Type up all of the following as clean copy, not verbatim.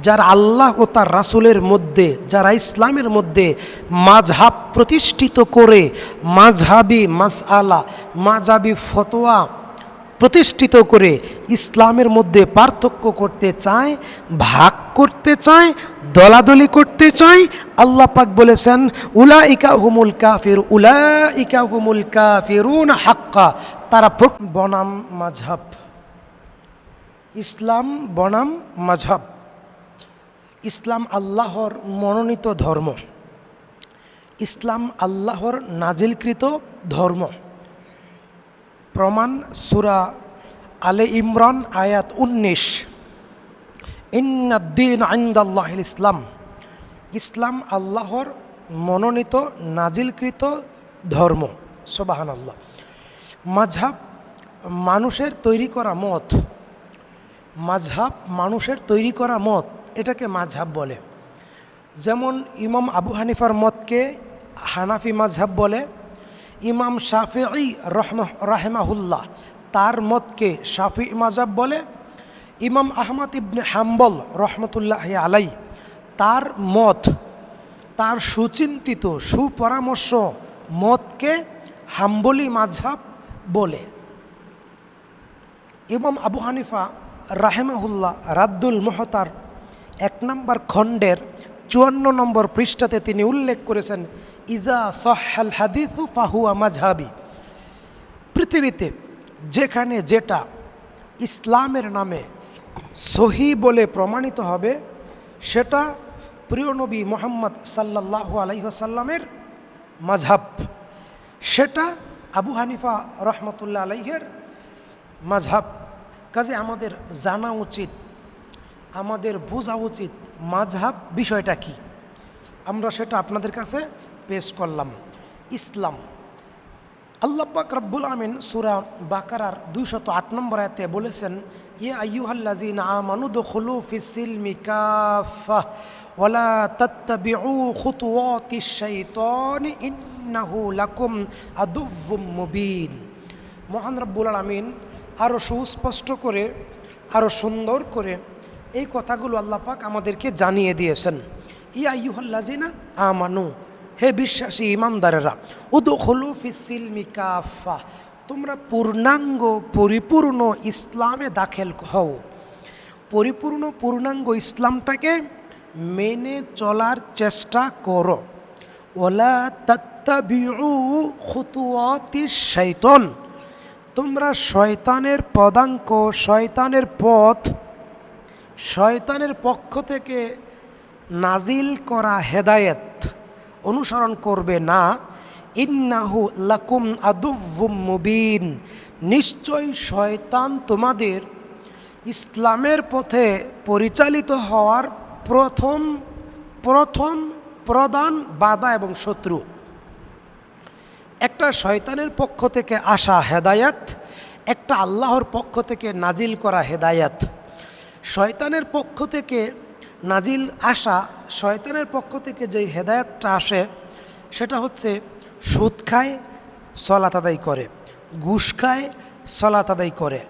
যারা আল্লাহ ও তার রাসূলের মধ্যে, যারা ইসলামের মধ্যে মাযহাব প্রতিষ্ঠিত করে মাযহাবি মাসআলা, মাযহাবি ফতোয়া প্রতিষ্ঠিত করে ইসলামের মধ্যে পার্থক্য করতে চায়, ভাগ করতে চায়, দলাদলি করতে চায়, আল্লাহ পাক বলেছেন উলাইকা হুমুল কাফির, উলাইকা হুমুল কাফিরুন হাক্কা। তারা বনাম মাযহাব, ইসলাম বনাম মাযহাব। ইসলাম আল্লাহর মনোনীত ধর্ম, ইসলাম আল্লাহর নাজিলকৃত ধর্ম। প্রমাণ সূরা আলে ইমরান আয়াত 19, ইন্নাদ-দীন ইনদাল্লাহিল ইসলাম। ইসলাম আল্লাহর মনোনীত নাজিলকৃত ধর্ম। সুবহানাল্লাহ। মাযহাব মানুষের তৈরি করা মত, মাযহাব মানুষের তৈরি করা মত, এটাকে মাযহাব বলে। যেমন ইমাম আবু হানিফার মতকে হানাফি মাযহাব বলে, ইমাম শাফিঈ রাহিমাহুল্লাহ তার মতকে শাফিঈ মাযহাব বলে, ইমাম আহমদ ইবনে হাম্বল রহমতুল্লাহি আলাই তার মত, তার সুচিন্তিত সুপরামর্শ মতকে হাম্বলি মাযহাব বলে। ইমাম আবু হানিফা রাহিমাহুল্লাহ রাদ্দুল মুহতার 1 নম্বর খণ্ডের 54 নম্বর পৃষ্ঠাতে তিনি উল্লেখ করেছেন ইযা সাহহাল হাদিসু ফাহুয়া মাযহাবি। পৃথিবীতে যেখানে যেটা ইসলামের নামে সহি বলে প্রমাণিত হবে সেটা প্রিয় নবী মুহাম্মদ সাল্লাল্লাহু আলাইহি ওয়াসাল্লামের মাযহাব, সেটা আবু হানিফা রহমতুল্লাহ আলাইহির মাযহাব। কাজে আমাদের জানা উচিত, আমাদের বোঝা উচিত মাযহাব বিষয়টা কি। আমরা সেটা আপনাদের কাছে পেশ করলাম। ইসলাম, আল্লাহ পাক রব্বুল আমিন সূরা বাকারার 208 নম্বর আয়াতে বলেছেন ইয়া আইয়ুহাল্লাযীনা আমানু দুখুলু ফিস-সিলমি কাফা ওয়ালা তাত্তাবিউ খুতুওয়াতিশ শাইতানি ইন্নাহু লাকুম আদুউম মুবিন। মহান রব্বুল আমিন আরও সুস্পষ্ট করে, আরও সুন্দর করে এই কথাগুলো আল্লাহ পাক আমাদেরকে জানিয়ে দিয়েছেন। ইয়া আইয়ুহাল্লাযীনা আমানু, হে বিশ্বাসী ইমানদারেরা, উদখুলু ফিস-সিলমি কাফা, তোমরা পূর্ণাঙ্গ পরিপূর্ণ ইসলামে দাখিল হও। পূর্ণাঙ্গ ইসলামটাকে মেনে চলার চেষ্টা করো। ওয়ালা তাত্তাবিউ খুতুওয়াতিশ শাইতান, তোমরা শয়তানের পদাঙ্ক, শয়তানের পথ, শয়তানের পক্ষ থেকে নাজিল করা হেদায়েত অনুসরণ করবে না। ইন্নাহু লাকুম আদুউম মুবিন, নিশ্চয় শয়তান তোমাদের ইসলামের পথে পরিচালিত হওয়ার প্রধান বাধা এবং শত্রু। একটা শয়তানের পক্ষ থেকে আসা হেদায়াত, একটা আল্লাহর পক্ষ থেকে নাজিল করা হেদায়াত। শয়তানের পক্ষ থেকে নাজিল আসা, শয়তানের পক্ষ থেকে যেই হেদায়াতটা আসে সেটা হচ্ছে সুদ খায় সলাত আদায় করে, ঘুষ খায় সলাত আদায় করে,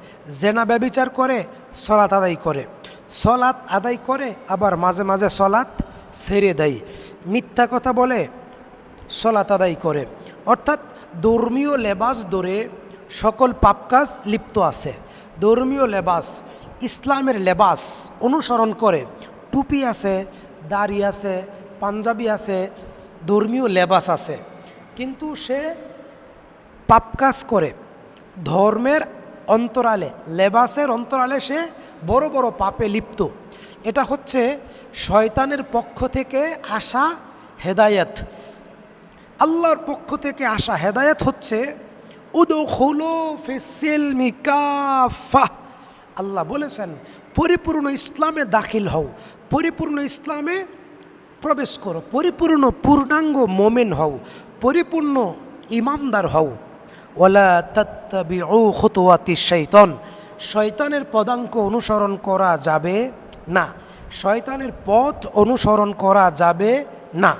জেনা ব্যভিচার করে সলাত আদায় করে, সলাত আদায় করে আবার মাঝে মাঝে সলাত ছেড়ে দেয়, মিথ্যা কথা বলে সলাত আদায় করে। অর্থাৎ ধর্মীয় লেবাস ধরে সকল পাপ কাজ লিপ্ত আছে। ধর্মীয় লেবাস, ইসলামের লেবাস অনুসরণ করে, টুপি আছে, দাড়ি আছে, পাঞ্জাবি আছে, ধর্মীয় লেবাস আছে, কিন্তু সে পাপ কাজ করে। ধর্মের অন্তরালে, লেবাসের অন্তরালে সে বড় বড় পাপে লিপ্ত। এটা হচ্ছে শয়তানের পক্ষ থেকে আসা হেদায়েত। আল্লাহর পক্ষ থেকে আসা হেদায়েত হচ্ছে উদখুলু ফিস-সিলমি কাফা। আল্লাহ বলেছেন পরিপূর্ণ ইসলামে দাখিল হও, পরিপূর্ণ ইসলামে প্রবেশ করো, পূর্ণাঙ্গ মোমেন হও, পরিপূর্ণ ইমানদার হও। ওয়ালা তাত্তাবিউ খুতুওয়াতিশ শাইতান, শয়তানের পদাঙ্ক অনুসরণ করা যাবে না, শয়তানের পথ অনুসরণ করা যাবে না।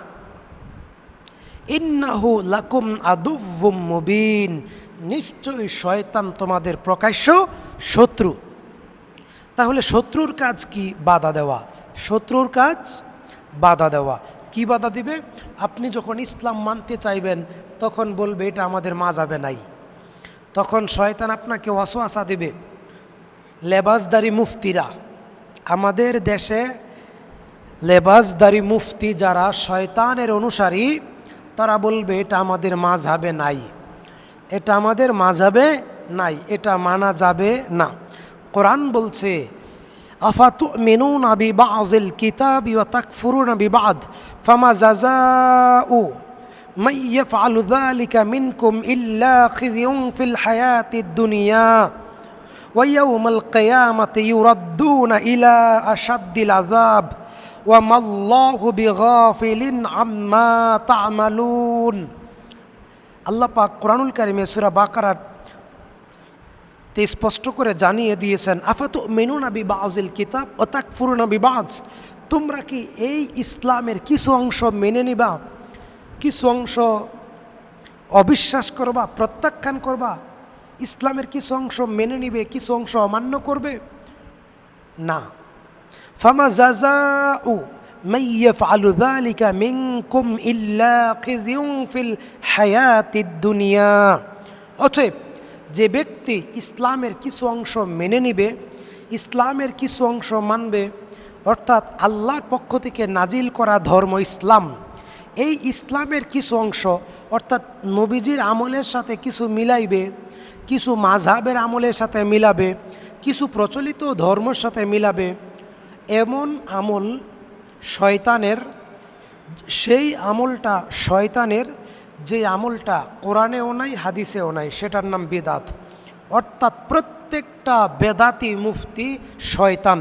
ইন্নাহু লাকুম আদুউম মুবিন, নিশ্চয়ই শয়তান তোমাদের প্রকাশ্য শত্রু। তাহলে শত্রুর কাজ কি? বাধা দেওয়া, শত্রুর কাজ বাধা দেওয়া। কি বাধা দিবে? আপনি যখন ইসলাম মানতে চাইবেন তখন বলবে এটা আমাদের মাযহাবে নাই। তখন শয়তান আপনাকে ওয়াসওয়াসা দিবে। লেবাসদারি মুফতিরা, আমাদের দেশে লেবাসদারি মুফতি যারা শয়তানের অনুসারী, তারা বলবে এটা আমাদের মাযহাবে নাই, এটা আমাদের মাযহাবে নাই, এটা মানা যাবে না। কোরআন বলছে আফাতুমিনুনা বিবাযিল কিতাবি ওয়া তাকফুরুনা বিবাদ ফামা জাযাউ মান ইয়াফআলু যালিকা মিনকুম ইল্লা খিযুন ফিল হায়াতিদ দুনিয়া ওয়া ইয়াউমাল কিয়ামাতি ইউরাদ্দুনা ইলা আশাদ্দিল আযাব ওয়া মাল্লাহু বিগাফিলিন আম্মা তা'মালুন। আল্লাহ পাক কোরআনুল কারীমে সূরা বাকারার স্পষ্ট করে জানিয়ে দিয়েছেন আফাতুমিনুনা বিবাযিল কিতাব ওয়া তাকফুরুনা বিবাদ, তোমরা কি এই ইসলামের কিছু অংশ মেনে নিবা, কিছু অংশ অবিশ্বাস করবা, প্রত্যাখ্যান করবা? ইসলামের কিছু অংশ মেনে নিবে, কিছু অংশ অমান্য করবে? না। ফামা জাযাউ মান ইয়াফআলু যালিকা মিনকুম ইল্লা খিযুন ফিল হায়াতিদ দুনিয়া। অতএব যে ব্যক্তি ইসলামের কিছু অংশ মেনে নিবে, ইসলামের কিছু অংশ মানবে, অর্থাৎ আল্লাহর পক্ষ থেকে নাজিল করা ধর্ম ইসলাম, এই ইসলামের কিছু অংশ অর্থাৎ নবীজির আমলের সাথে কিছু মিলাইবে, কিছু মাযহাবের আমলের সাথে মিলাবে, কিছু প্রচলিত ধর্মের সাথে মিলাবে, এমন আমল শয়তানের, সেই আমলটা শয়তানের, যে আমলটা কোরআনেও নাই হাদিসেও নাই, সেটার নাম বিদআত। অর্থাৎ প্রত্যেকটা বেদাতি মুফতি শয়তান,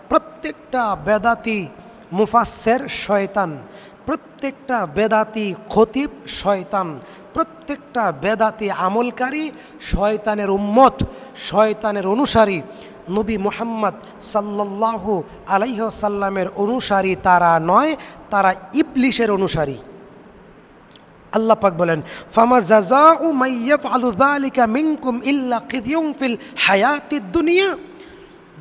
প্রত্যেকটা বেদাতি মুফাসসির শয়তান, প্রত্যেকটা বেদাতি খতিব শয়তান, প্রত্যেকটা বেদাতি আমলকারী শয়তানের উম্মত, শয়তানের অনুসারী। নবী মুহাম্মদ সাল্লাল্লাহু আলাইহি ওয়াসাল্লামের অনুসারী তারা নয়, তারা ইবলিশের অনুসারী। আল্লাহ পাক বলেন ফামা জাযাউ মান ইয়াফআলু যালিকা মিনকুম ইল্লা খিযুন ফিল হায়াতিদ দুনিয়া।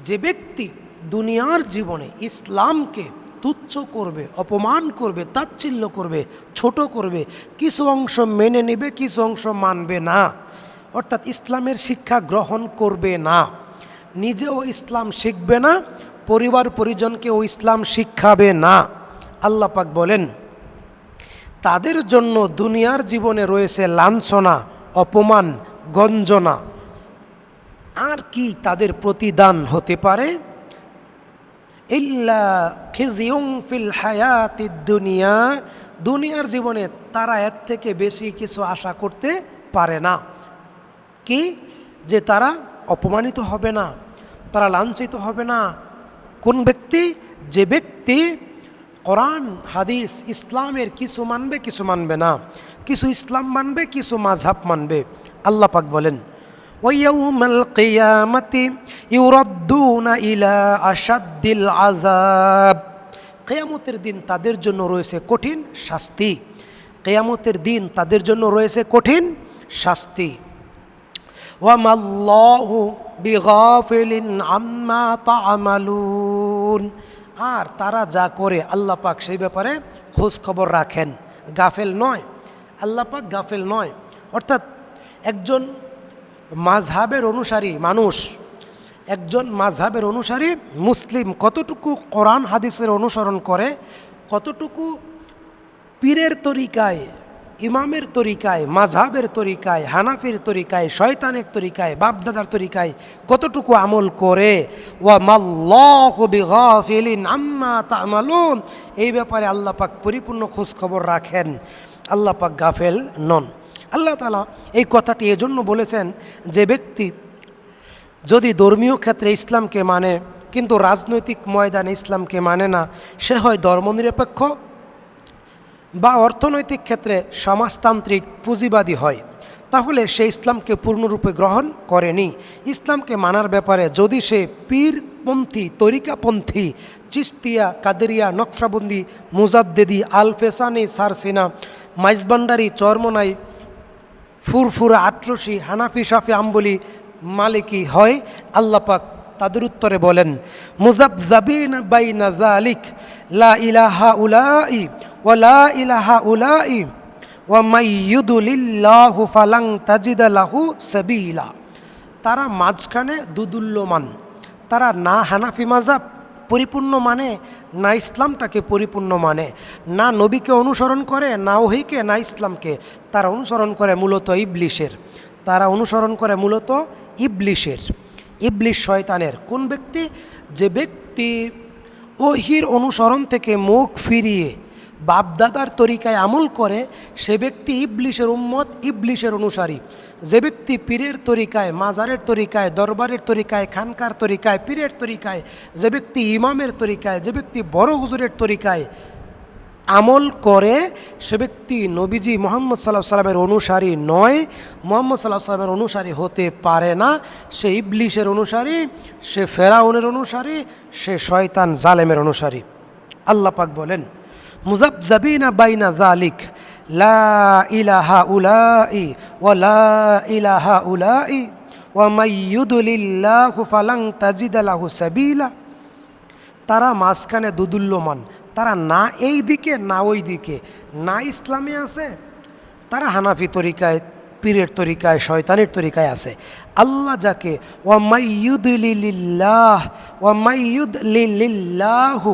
যে ব্যক্তি দুনিয়ার জীবনে ইসলামকে তুচ্ছ করবে, অপমান করবে, তাচ্ছিল্য করবে, ছোট করবে, কিছু অংশ মেনে নেবে, কিছু অংশ মানবে না, অর্থাৎ ইসলামের শিক্ষা গ্রহণ করবে না, নিজেও ইসলাম শিখবে না, পরিবার পরিজনকেও ইসলাম শিখাবে না, আল্লাহ পাক বলেন তাদের জন্য দুনিয়ার জীবনে রয়েছে লাঞ্ছনা, অপমান, গঞ্জনা। আর কি তাদের প্রতিদান হতে পারে? ইল্লা খিযুন ফিল হায়াতিদ দুনিয়া, দুনিয়ার জীবনে তারা এর থেকে বেশি কিছু আশা করতে পারে না। কি? যে তারা অপমানিত হবে না, তারা লাঞ্ছিত হবে না। কোন ব্যক্তি? যে ব্যক্তি কোরআন হাদিস ইসলামের কিছু মানবে, কিছু মানবে না, কিছু ইসলাম মানবে, কিছু মাযহাব মানবে। আল্লাহ পাক বলেন ওয়ায়াউমাল কিয়ামাতি ইউরাদ্দুনা ইলা আশাদ্দিল আযাব, কিয়ামতের দিন তাদের জন্য রয়েছে কঠিন শাস্তি, কিয়ামতের দিন তাদের জন্য রয়েছে কঠিন শাস্তি। ওয়া মাল্লাহু বিগাফিলিন আম্মা তা'মালুন, আর তারা যা করে আল্লাহ পাক সেই ব্যাপারে খোঁজ খবর রাখেন, গাফেল নয়, আল্লাহ পাক গাফেল নয়। অর্থাৎ একজন মাযহাবের অনুসারী মানুষ, একজন মাযহাবের অনুসারী মুসলিম কতটুকু কোরআন হাদিসের অনুসরণ করে, কতটুকু পীরের তরিকায়, ইমামের তরিকায়, মাযহাবের তরিকায়, হানাফির তরিকায়, শয়তানের তরিকায়, বাপদাদার তরিকায় কতটুকু আমল করে, ওয়া মাল্লাহু বিগাফিলিন আম্মা তা'মালুন, এই ব্যাপারে আল্লাহ পাক পরিপূর্ণ খোঁজ খবর রাখেন, আল্লাহ পাক গাফেল নন। আল্লাহ তাআলা এই কথাটি এজন্য বলেছেন যে ব্যক্তি যদি ধর্মীয় ক্ষেত্রে ইসলামকে মানে কিন্তু রাজনৈতিক ময়দানে ইসলামকে মানে না, সে হয় ধর্মনিরপেক্ষ বা অর্থনৈতিক ক্ষেত্রে সমাজতান্ত্রিক পুঁজিবাদী হয়, তাহলে সে ইসলামকে পূর্ণরূপে গ্রহণ করেনি। ইসলামকে মানার ব্যাপারে যদি সে পীরপন্থী, তরিকাপন্থী, চিস্তিয়া, কাদেরিয়া, নকশবন্দি, মুজাদ্দেদি, আলফেসানি, সারসিনা, মাইজবান্ডারি, চরমনাই, ফুরফুরা, আটরশি, হানাফি, শাফি, আম্বলি, মালিকি হয়, আল্লাহ পাক তাদের উত্তরে বলেন, মুযাবযাবিন বাইনা যালিক লা ইলাহা উলাই ওয়া লা ইলাহা উলাই ওয়া মাইয়ুদলিল্লাহু ফালান তাজিদা লাহু সাবিলা। তারা মাঝখানে দুদুল্যমান। তারা না হানাফি মাযহাব পরিপূর্ণ মানে, না ইসলামটাকে পরিপূর্ণ মানে, না নবীকে অনুসরণ করে, না ওহীকে, না ইসলামকে। তারা অনুসরণ করে মূলত ইবলিশের। তারা অনুসরণ করে মূলত ইবলিশের, ইবলিশ শয়তানের। কোন ব্যক্তি? যে ব্যক্তি ওহীর অনুসরণ থেকে মুখ ফিরিয়ে বাপদাদার তরিকায় আমল করে, সে ব্যক্তি ইবলিশের উম্মত, ইবলিশের অনুসারী। যে ব্যক্তি পীরের তরিকায়, মাজারের তরিকায়, দরবারের তরিকায়, খানকার তরিকায়, পীরের তরিকায়, যে ব্যক্তি ইমামের তরিকায়, যে ব্যক্তি বড় হুজুরের তরিকায় আমল করে, সে ব্যক্তি নবীজি মুহাম্মদ সাল্লাল্লাহু আলাইহি সাল্লামের অনুসারী নয়, মুহাম্মদ সাল্লাল্লাহু আলাইহি সাল্লামের অনুসারী হতে পারে না। সে ইবলিশের অনুসারী, সে ফেরাউনের অনুসারী, সে শয়তান জালেমের অনুসারী। আল্লাহ পাক বলেন, মুযাবযাবিনা বাইনা যালিক লা ইলাহা উলাই ওয়া লা ইলাহা উলাই ওয়া মাইয়ুদলিল্লাহু ফালান তাজিদা লাহু সাবিলা। তারা মাঝখানে দুদুল্যমান। তারা না এই দিকে না ওই দিকে, না ইসলামে আছে, তারা হানাফি তরিকায়, পীরের তরিকায়, শয়তানের তরিকায় আছে। আল্লাহ যাকে ওয়া মাইয়ুদলিল্লাহু,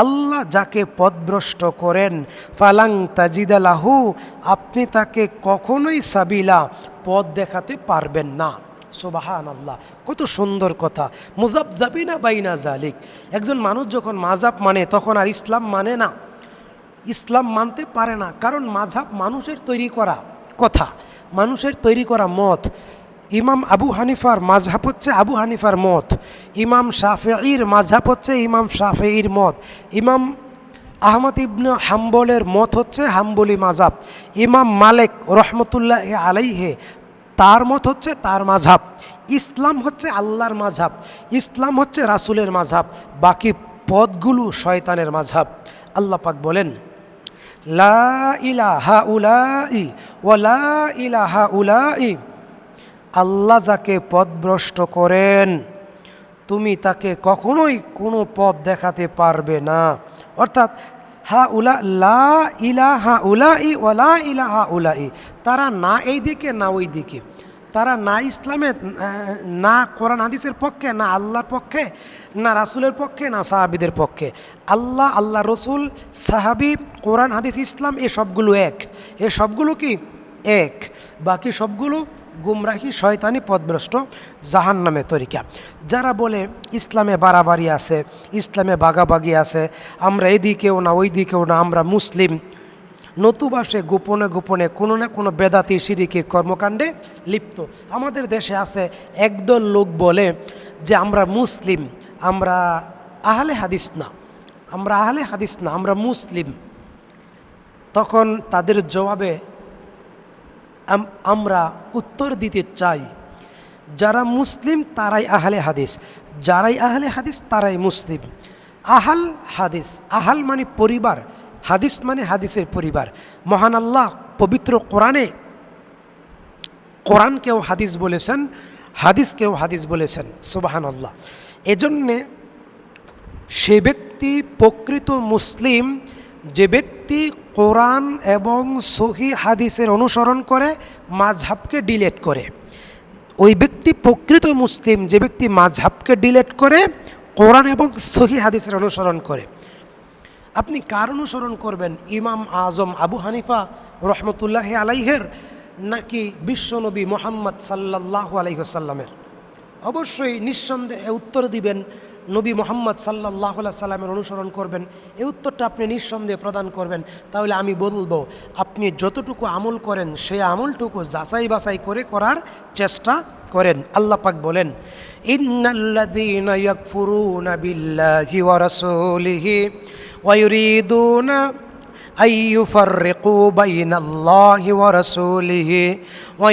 আল্লাহ যাকে পথভ্রষ্ট করেন, ফালাং তাজিদা লাহু, আপনি তাকে কখনোই সাবিলা, পথ দেখাতে পারবেন না। সুবহানাল্লাহ, কত সুন্দর কথা। মুযাবযাবিনা বাইনা যালিক। একজন মানুষ যখন মাযহাব মানে, তখন আর ইসলাম মানে না, ইসলাম মানতে পারে না। কারণ মাযহাব মানুষের তৈরি করা কথা, মানুষের তৈরি করা মত। ইমাম আবু হানিফার মাযহাব হচ্ছে আবু হানিফার মত, ইমাম শাফিঈর মাযহাব হচ্ছে ইমাম শাফিঈর মত, ইমাম আহমদ ইবনে হাম্বলের মত হচ্ছে হাম্বলি মাযহাব, ইমাম মালিক রহমতুল্লাহ আলাইহে তার মত হচ্ছে তার মাযহাব। ইসলাম হচ্ছে আল্লাহর মাযহাব, ইসলাম হচ্ছে রাসূলের মাযহাব, বাকি পথগুলো শয়তানের মাযহাব। আল্লাহ পাক বলেন, লা ইলাহা উলাই ওয়া লা ইলাহা উলাই। আল্লাহ যাকে পথভ্রষ্ট করেন, তুমি তাকে কখনোই কোনো পথ দেখাতে পারবে না। অর্থাৎ হা উলা লা ইলাহা উলাই ওয়া লা ইলাহা উলাই। তারা না এই দিকে না ওই দিকে, তারা না ইসলামে, না কোরআন হাদিসের পক্ষে, না আল্লাহর পক্ষে, না রাসূলের পক্ষে, না সাহাবীদের পক্ষে। আল্লাহ, আল্লাহ রসুল, সাহাবী, কোরআন হাদিস, ইসলাম, এ সবগুলো এক। এ সবগুলো কি এক, বাকি সবগুলো গুমরাহি, শয়তানি, পথভ্রষ্ট, জাহান্নামে তরিকা। যারা বলে ইসলামে বাড়াবাড়ি আছে, ইসলামে বাগাবাগি আছে, আমরা এদিকেও না ওই দিকেও না, আমরা মুসলিম, নতুবা সে গোপনে গোপনে কোনো না কোনো বেদাতি শিরিকি কর্মকাণ্ডে লিপ্ত। আমাদের দেশে আছে একদল লোক বলে যে আমরা মুসলিম, আমরা আহলে হাদিস না, আমরা আহলে হাদিস না, আমরা মুসলিম। তখন তাদের জবাবে আমরা উত্তর দিতে চাই, যারা মুসলিম তারাই আহলে হাদিস, যারাই আহলে হাদিস তারাই মুসলিম। আহাল হাদিস, আহাল মানে পরিবার, হাদিস মানে হাদিসের পরিবার। মহান আল্লাহ পবিত্র কোরআনে কোরআনকেও হাদিস বলেছেন, হাদিসকেও হাদিস বলেছেন। সুবহানাল্লাহ। এজন্যে সে ব্যক্তি প্রকৃত মুসলিম যে ব্যক্তি কোরআন এবং সহি হাদিসের অনুসরণ করে, মাযহাবকে ডিলেট করে। ওই ব্যক্তি প্রকৃত মুসলিম যে ব্যক্তি মাযহাবকে ডিলেট করে, কোরআন এবং সহি হাদিসের অনুসরণ করে। আপনি কার অনুসরণ করবেন? ইমাম আজম আবু হানিফা রহমতুল্লাহ আলাইহের, নাকি বিশ্বনবী মুহাম্মদ সাল্লাল্লাহু আলাইহি ওয়াসাল্লামের? অবশ্যই নিঃসন্দেহে উত্তর দিবেন নবী মুহাম্মদ সাল্লাল্লাহু আলাইহি সাল্লামের অনুসরণ করবেন। এই উত্তরটা আপনি নিঃসন্দেহে প্রদান করবেন। তাহলে আমি বলবো, আপনি যতটুকু আমল করেন সেই আমলটুকু যাচাই বাছাই করে করার চেষ্টা করেন। আল্লাহ পাক বলেন, ইন্নাল্লাযীনা ইয়াকফুরুনা বিল্লাহি ওয়া রাসূলিহি ওয়া ইউরিদুনা আইয়ুফাররিকু বাইনাল্লাহি ওয়া রাসূলিহি ওয়া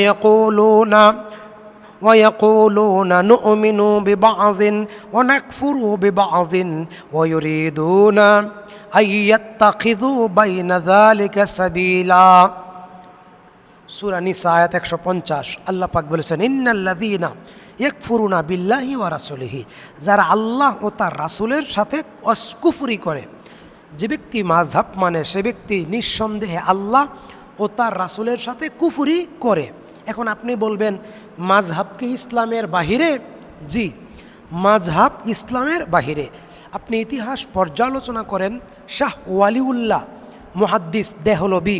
ইয়াকুলুনা নু'মিনু বিবা'যিন ওয়া নাকফুরু বিবা'যিন ওয়া ইউরিদুনা আইয়াত্তাখিযু বাইনা যালিকা সাবিলা। সূরা নিসা আয়াত 150। আল্লাহ পাক বলেছেন, ইন্নাল্লাযীনা, ইয়াকফুরুনা বিল্লাহি ওয়া রাসূলিহি, যারা আল্লাহ ও তার রাসূলের সাথে কুফরি করে। যে ব্যক্তি মাযহাব মানে সে ব্যক্তি নিঃসন্দেহে আল্লাহ ও তার রাসূলের সাথে কুফরি করে। এখন আপনি বলবেন মাযহাব কি ইসলামের বাহিরে? জি, মাযহাব ইসলামের বাহিরে। আপনি ইতিহাস পর্যালোচনা করেন, শাহ ওয়ালিউল্লাহ মুহাদ্দিস দেহলভী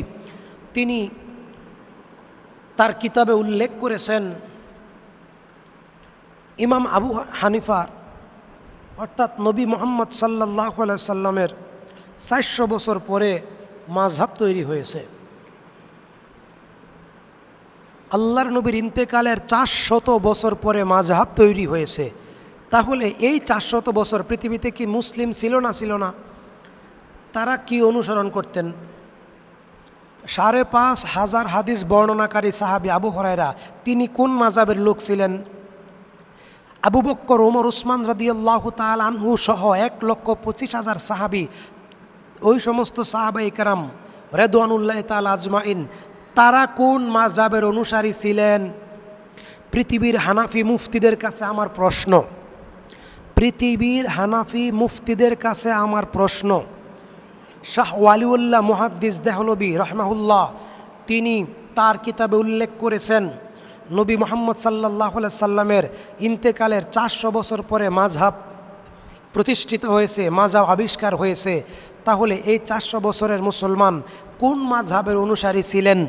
তিনি তার কিতাবে উল্লেখ করেছেন ইমাম আবু হানিফার অর্থাৎ নবী মুহাম্মদ সাল্লাল্লাহু আলাইহি সাল্লামের 400 বছর পরে মাযহাব তৈরি হয়েছে। আল্লাহর নবীর ইন্তেকালের 400 বছর পরে মাযহাব তৈরি হয়েছে। তাহলে এই 400 বছর পৃথিবীতে কি মুসলিম ছিল না? তারা কি অনুসরণ করতেন? 5,500 হাদিস বর্ণনাকারী সাহাবী আবু হুরায়রা, তিনি কোন মাযহাবের লোক ছিলেন? আবু বকর, ওমর, উসমান রাদিয়াল্লাহু তাআলা আনহু সহ 1,25,000 সাহাবী, ওই সমস্ত সাহাবায়ে কেরাম রিদওয়ানুল্লাহি তাআলা আজমাইন, তারা কোন মাযহাবের অনুসারী ছিলেন? পৃথিবীর হানাফি মুফতিদের কাছে আমার প্রশ্ন, পৃথিবীর হানাফি মুফতিদের কাছে আমার প্রশ্ন। শাহ ওয়ালিউল্লাহ মুহাদ্দিস দেহলভী রাহমাহুল্লাহ তিনি তার কিতাবে উল্লেখ করেছেন নবী মুহাম্মদ সাল্লাল্লাহু আলাইহি সাল্লামের ইন্তেকালের 400 বছর পরে মাযহাব প্রতিষ্ঠিত হয়েছে, মাযহাব আবিষ্কার হয়েছে। তাহলে এই 400 বছরের মুসলমান কোন মাযহাবের অনুসারী ছিলেন?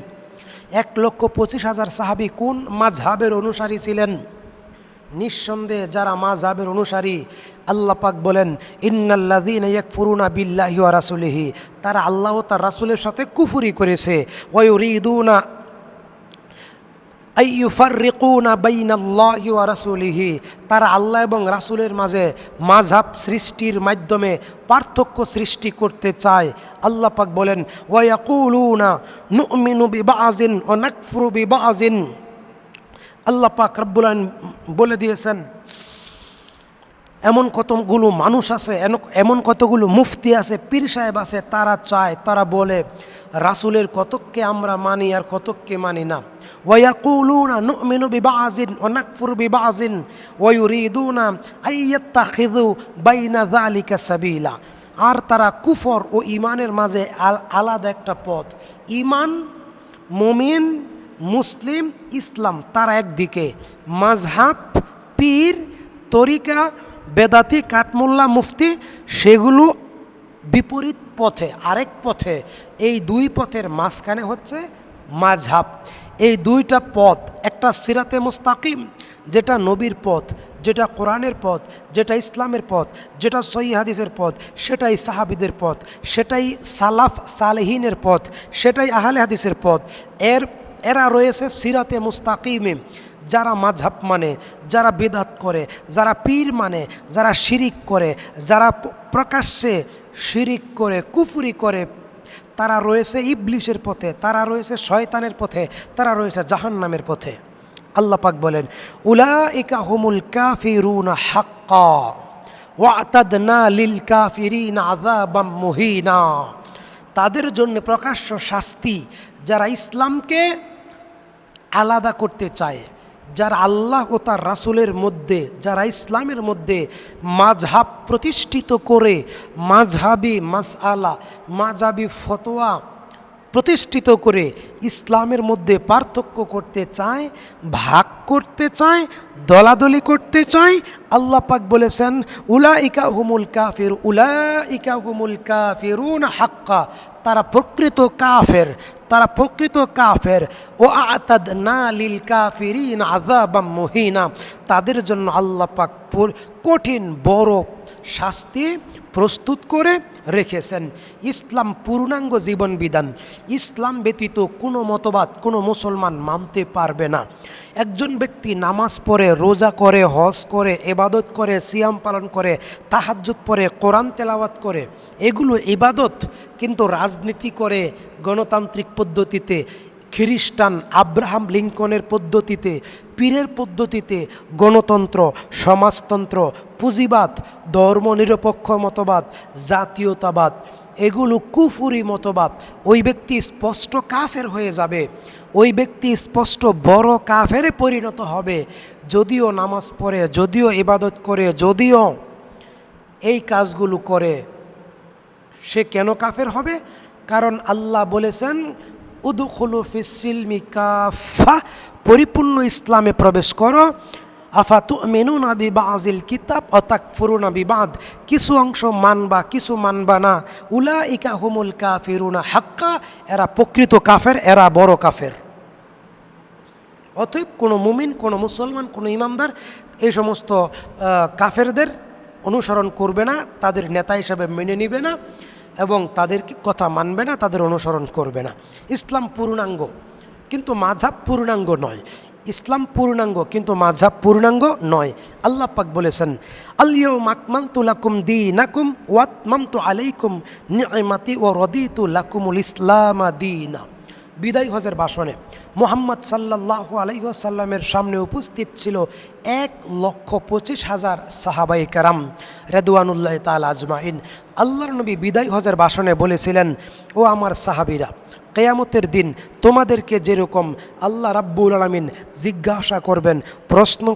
1,25,000 সাহাবী কোন মাযহাবের অনুসারী ছিলেন? নিঃসন্দেহে যারা মাযহাবের অনুসারী, আল্লাহ পাক বলেন ইন্নাল্লাযীনা ইয়াকফুরুনা বিল্লাহি ওয়া রাসূলিহি, তারা আল্লাহ ও তার রাসূলের সাথে কুফরি করেছে। ওয়া ইউরিদুনা আইয়ুফাররিকুনা বাইনাল্লাহি ওয়া রাসূলিহি, তারা আল্লাহ এবং রাসূলের মাঝে মাযহাব সৃষ্টির মাধ্যমে পার্থক্য সৃষ্টি করতে চায়। আল্লাহ পাক বলেন ওয়া ইয়াকুলুনা নু'মিনু বিবাযিন ওয়া নাকফুরু বিবাযিন। আল্লাহ পাক রব্বুল আলামিন বলে দিয়েছেন এমন কতগুলো মানুষ আছে, এমন কতগুলো মুফতি আছে, পীর সাহেব আছে, তারা চায়, তারা বলে রাসূলের কতককে আমরা মানি আর কতককে মানি না। ওয়া ইয়াকুলুনা নু'মিনু বিবাযিন ওয়া নাকফুরু বিবাযিন ওয়া ইউরিদুনা আইয়াত্তাখিযু বাইনা যালিকা সাবিলা। আর তারা কুফর ও ঈমানের মাঝে আলাদা একটা পথ, ঈমান, মুমিন, মুসলিম, ইসলাম তারা একদিকে, মাযহাব, পীর, তরিকা, বেদাতি, কাঠমোল্লা, মুফতি সেগুলো বিপরীত পথে, আরেক পথে। এই দুই পথের মাঝখানে হচ্ছে মাযহাব। এই দুইটা পথ, একটা সিরাতে মুস্তাকিম যেটা নবীর পথ, যেটা কোরআনের পথ, যেটা ইসলামের পথ, যেটা সহিহ হাদিসের পথ, সেটাই সাহাবীদের পথ, সেটাই সালাফ সালেহিনের পথ, সেটাই আহলে হাদিসের পথ। এরা রয়েছে সিরাতে মুস্তাকিমে, যারা মাযহাব মানে, যারা বিদআত করে, যারা পীর মানে, যারা শিরিক করে, যারা প্রকাশ্যে শিরিক করে, কুফরি করে, তারা রয়েছে ইবলিশের পথে, তারা রয়েছে শয়তানের পথে, তারা রয়েছে জাহান্নামের পথে। আল্লাহ পাক বলেন উলাইকা হুমুল কাফিরুনা হাক্কা ওয়া আতাদনা লিল কাফিরিনা আযাবাম মুহিনা। তাদের জন্য প্রকাশ্য শাস্তি, যারা ইসলামকে আলাদা করতে চায়, যারা আল্লাহ ও তার রাসূলের মধ্যে, যারা ইসলামের মধ্যে মাযহাব প্রতিষ্ঠিত করে, মাযহাবি মাসআলা, মাযহাবি ফতোয়া প্রতিষ্ঠিত করে ইসলামের মধ্যে পার্থক্য করতে চায়, ভাগ করতে চায়, দলাদলি করতে চায়, আল্লাহ পাক বলেছেন উলাইকা হুমুল কাফির, উলাইকা হুমুল কাফিরুন হাক্কা, তারা প্রকৃত কাফের, তারা প্রকৃত কাফের। ও আতাদনা লিল কাফিরিন আযাবাম মুহিনা, তাদের জন্য আল্লাহ পাক কঠিন বড় শাস্তি প্রস্তুত করে রেখেছেন। ইসলাম পূর্ণাঙ্গ জীবন বিধান, ইসলাম ব্যতীত কোনো মতবাদ কোনো মুসলমান মানতে পারবে না। একজন ব্যক্তি নামাজ পড়ে, রোজা করে, হজ করে, ইবাদত করে, সিয়াম পালন করে, তাহাজ্জুদ পড়ে, কোরআন তেলাওয়াত করে, এগুলো ইবাদত, কিন্তু রাজনীতি করে গণতান্ত্রিক পদ্ধতিতে, খ্রিস্টান আব্রাহাম লিঙ্কনের পদ্ধতিতে, পীরের পদ্ধতিতে, গণতন্ত্র, সমাজতন্ত্র, পুঁজিবাদ, ধর্মনিরপেক্ষ মতবাদ, জাতীয়তাবাদ, এগুলো কুফুরি মতবাদ। ওই ব্যক্তি স্পষ্ট কাফের হয়ে যাবে, ওই ব্যক্তি স্পষ্ট বড় কাফেরে পরিণত হবে। যদিও নামাজ পড়ে, যদিও ইবাদত করে, যদিও এই কাজগুলো করে, সে কেন কাফের হবে? কারণ আল্লাহ বলেছেন উদখুলু ফিস-সিলমি কাফা, পরিপূর্ণ ইসলামে প্রবেশ করো। আফাতুমিনুনা বিবাযিল কিতাব ওয়া তাকফুরুনা বিবাদ, কিছু অংশ মানবা কিছু মানবা না। উলাইকা হুমুল কাফিরুনা হাক্কা, এরা প্রকৃত কাফের, এরা বড় কাফের। অতএব কোনো মুমিন, কোনো মুসলমান, কোনো ইমানদার এই সমস্ত কাফেরদের অনুসরণ করবে না, তাদের নেতা হিসাবে মেনে নিবে না এবং তাদের কথা মানবে না, তাদের অনুসরণ করবে না। ইসলাম পূর্ণাঙ্গ কিন্তু মাযহাব পূর্ণাঙ্গ নয়। ইসলাম পূর্ণাঙ্গ কিন্তু মাযহাব পূর্ণাঙ্গ নয়। আল্লাহ পাক বলেছেন আল-ইয়াওমা আকমালতু লাকুম দীনাকুম ওয়া আতমামতু আলাইকুম নি'মাতি ওয়া রাদিতু লাকুমুল ইসলামা দীনা। বিদায় হজের ভাষণে মুহাম্মদ সাল্লাল্লাহু আলাইহি ওয়াসাল্লামের সামনে উপস্থিত ছিল 1,25,000 সাহাবায়ে কেরাম রিদওয়ানুল্লাহি তাআলা আজমাইন। আল্লাহর নবী বিদায় হজের ভাষণে বলেছিলেন, ও আমার সাহাবীরা, কিয়ামতের দিন তোমাদেরকে যেরকম আল্লাহ রাব্বুল আলামিন জিজ্ঞাসা করবেন, প্রশ্ন